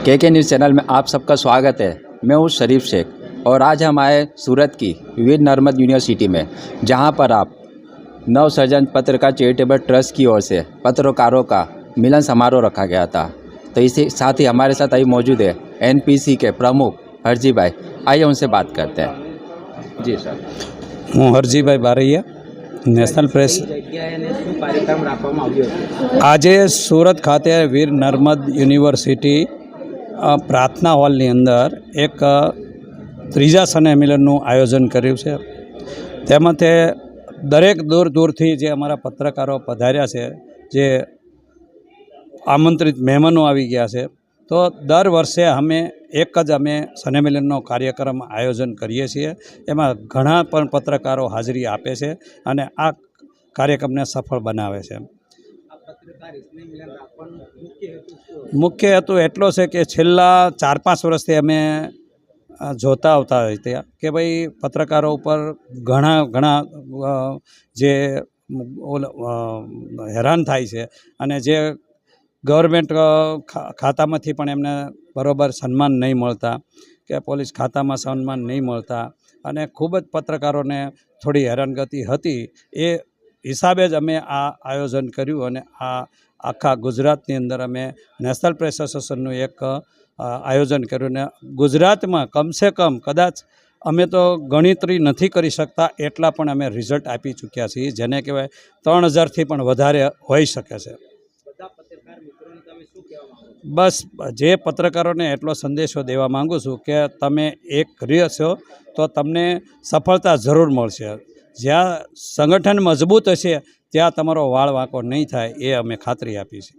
के news channel में आप सबका स्वागत है। मैं हूँ शरीफ शेख और आज हम आए सूरत की वीर नर्मद यूनिवर्सिटी में, जहाँ पर आप नवसृजन पत्रकार चैरिटेबल ट्रस्ट की ओर से पत्रकारों का मिलन समारोह रखा गया था। तो इसी साथ ही हमारे साथ अभी मौजूद है एनपीसी के प्रमुख हरजी भाई। आइए उनसे बात करते हैं। जी सर। हूँ हरजी भाई बारैया, નેશનલ પ્રેસ। આજે સુરત ખાતે વીર નર્મદ યુનિવર્સિટી પ્રાર્થના હોલની અંદર એક ત્રીજા સંમેલનનું આયોજન કર્યું છે। તેમાં તે દરેક દૂર દૂરથી જે અમારા પત્રકારો પધાર્યા છે, જે આમંત્રિત મહેમાનો આવી ગયા છે, તો દર વર્ષે અમે એક જ સંમેલનનો કાર્યક્રમ આયોજન કરીએ છીએ। એમાં ઘણા પણ પત્રકારો હાજરી આપે છે અને આ કાર્યક્રમને સફળ બનાવે છે। મુખ્ય હેતુ એટલો છે કે છેલ્લા 4-5 વર્ષથી અમે જોતા આવતા હોય ત્યાં કે ભાઈ પત્રકારો ઉપર ઘણા જે હેરાન થાય છે અને જે ગવર્મેન્ટ ખાતામાંથી પણ એમને બરોબર સન્માન નહીં મળતા કે પોલીસ ખાતામાં સન્માન નહીં મળતા અને ખૂબ જ પત્રકારોને થોડી હેરાનગતિ હતી। એ હિસાબે જ અમે આ આયોજન કર્યું અને આ આખા ગુજરાતની અંદર અમે નેશનલ પ્રેસ એસોસિએશનનું એક આયોજન કર્યું ને ગુજરાતમાં કમસે કમ કદાચ અમે તો ગણતરી નથી કરી શકતા એટલા પણ અમે રિઝલ્ટ આપી ચૂક્યા છીએ, જેને કહેવાય 3000થી પણ વધારે હોઈ શકે છે। બસ જે પત્રકારોને એટલો સંદેશો દેવા માગું છું કે તમે એક રહેશો તો તમને સફળતા જરૂર મળશે। જ્યાં સંગઠન મજબૂત હશે ત્યાં તમારો વાળ વાંકો નહીં થાય, એ અમે ખાતરી આપી છે।